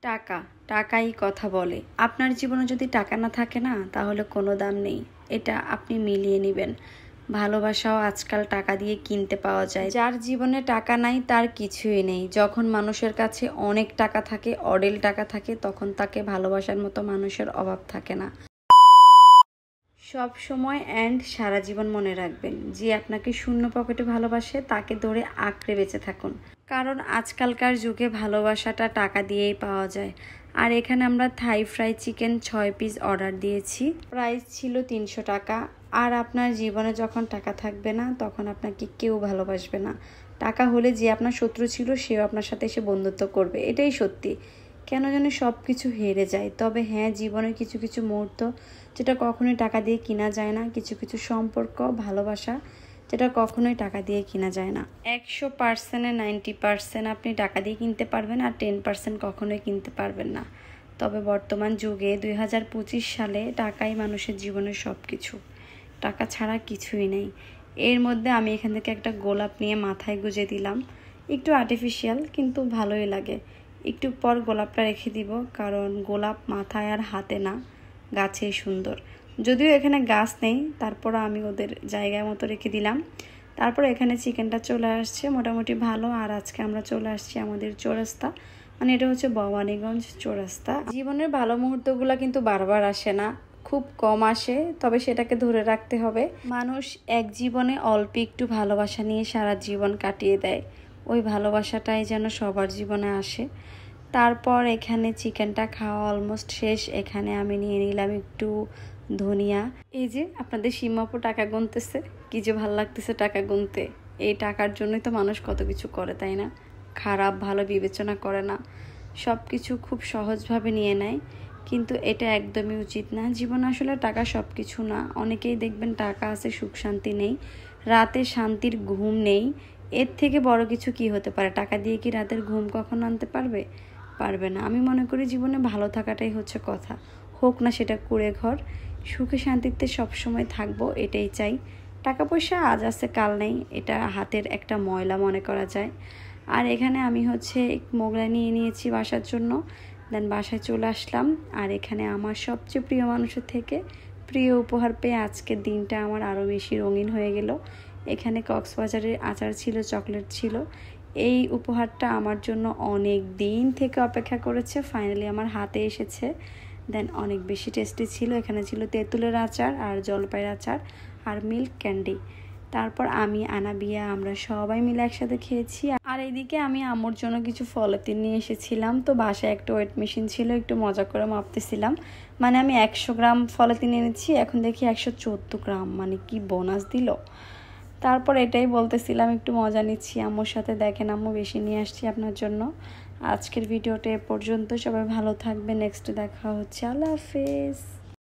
টাকা টাকাই কথা বলে। আপনার জীবনে যদি টাকা না থাকে না, তাহলে কোনো দাম নেই। এটা আপনি মিলিয়ে নেবেন। ভালোবাসাও আজকাল টাকা দিয়ে কিনতে পাওয়া যায়। যার জীবনে টাকা নাই তার কিছুই নেই। যখন মানুষের কাছে অনেক টাকা থাকে, অঢেল টাকা থাকে, তখন তাকে ভালোবাসার মতো মানুষের অভাব থাকে না। সব সময় অ্যান্ড সারা জীবন মনে রাখবেন, যে আপনাকে শূন্য পকেটে ভালোবাসে তাকে ধরে আঁকড়ে বেঁচে থাকুন। কারণ আজকালকার যুগে ভালোবাসাটা টাকা দিয়েই পাওয়া যায়। আর এখানে আমরা থাই ফ্রাই চিকেন 6 পিস অর্ডার দিয়েছি। প্রাইস ছিল 300 টাকা। আর আপনার জীবনে যখন টাকা থাকবে না, তখন আপনাকে কেউ ভালোবাসবে না। টাকা হলে যে আপনার শত্রু ছিল, সেও আপনার সাথে এসে বন্ধুত্ব করবে। এটাই সত্যি। কেন যেন সব কিছু হেরে যায়। তবে হ্যাঁ, জীবনের কিছু কিছু মুহূর্ত যেটা কখনোই টাকা দিয়ে কিনা যায় না, কিছু কিছু সম্পর্ক, ভালোবাসা যেটা কখনোই টাকা দিয়ে কিনা যায় না। 100%-এ 90% আপনি টাকা দিয়ে কিনতে পারবেন, আর 10% কখনোই কিনতে পারবেন না। তবে বর্তমান যুগে 2025 সালে টাকাই মানুষের জীবনের সব কিছু। টাকা ছাড়া কিছুই নেই। এর মধ্যে আমি এখান থেকে একটা গোলাপ নিয়ে মাথায় গুজে দিলাম। একটু আর্টিফিশিয়াল, কিন্তু ভালোই লাগে। একটু পর গোলাপটা রেখে দিব, কারণ গোলাপ মাথায় আর হাতে না, গাছেই সুন্দর। যদিও এখানে গাছ নেই, তারপর আমি ওদের জায়গায় মতো রেখে দিলাম। তারপর এখানে চিকেনটা চলে আসছে মোটামুটি ভালো। আর আজকে আমরা চলে আসছি আমাদের চৌরাস্তা, মানে এটা হচ্ছে ভবানীগঞ্জ চৌরাস্তা। জীবনের ভালো মুহূর্তগুলো কিন্তু বারবার আসে না, খুব কম আসে, তবে সেটাকে ধরে রাখতে হবে। মানুষ এক জীবনে অল্প একটু ভালোবাসা নিয়ে সারা জীবন কাটিয়ে দেয়। ওই ভালোবাসাটাই যেন সবার জীবনে আসে। তারপর এখানে চিকেনটা খাওয়া অলমোস্ট শেষ। এখানে আমি নিয়ে নিলাম একটু ধনিয়া। এই যে আপনাদের সীমাপু টাকা গুনতেছে, কি যে ভালো লাগতেছে টাকা গুনতে। এই টাকার জন্যই তো মানুষ কত কিছু করে, তাই না? খারাপ ভালো বিবেচনা করে না, সব কিছু খুব সহজভাবে নিয়ে নেয়। কিন্তু এটা একদমই উচিত না। জীবন আসলে টাকা সব কিছু না। অনেকেই দেখবেন টাকা আছে, সুখ শান্তি নেই, রাতে শান্তির ঘুম নেই। এর থেকে বড় কিছু কি হতে পারে? টাকা দিয়ে কি রাতের ঘুম কখনো আনতে পারবে? পারবে না। আমি মনে করি জীবনে ভালো থাকাটাই হচ্ছে কথা। হোক না সেটা কুঁড়ে ঘর, সুখে শান্তিতে সবসময় থাকবো, এটাই চাই। টাকা পয়সা আজ আছে কাল নেই, এটা হাতের একটা ময়লা মনে করা যায়। আর এখানে আমি হচ্ছে মোগলাই নিয়ে নিয়েছি বাসার জন্য। দেন বাসায় চলে আসলাম। আর এখানে আমার সবচেয়ে প্রিয় মানুষের থেকে প্রিয় উপহার পেয়ে আজকের দিনটা আমার আরও বেশি রঙিন হয়ে গেল। এখানে কক্সবাজারের আচার ছিল, চকলেট ছিল। এই উপহারটা আমার জন্য অনেক দিন থেকে অপেক্ষা করেছে, ফাইনালি আমার হাতে এসেছে। দেন অনেক বেশি টেস্টি ছিল। এখানে ছিল তেঁতুলের আচার আর জলপাইয়ের আচার আর মিল্ক ক্যান্ডি। তারপর আমি আনাবিয়া আমরা সবাই মিলে একসাথে খেয়েছি। আর এইদিকে আমি আম্মুর জন্য কিছু ফলতিন নিয়ে এসেছিলাম। তো বাসায় একটা ওয়েট মেশিন ছিল, একটু মজা করে মাপতেছিলাম। মানে আমি 100 গ্রাম ফলতিন এনেছি, এখন দেখি 114 গ্রাম, মানে কি বোনাস দিল। তারপর এটাই বলতেছিলাম, একটু মজা নিচ্ছি আম্মুর সাথে। দেখেন আম্মু বেশি নিয়ে আসছি আপনার জন্য। আজকের ভিডিওটা এ পর্যন্ত। সবাই ভালো থাকবে, নেক্সট দেখা হচ্ছে। আল্লাহ হাফেজ।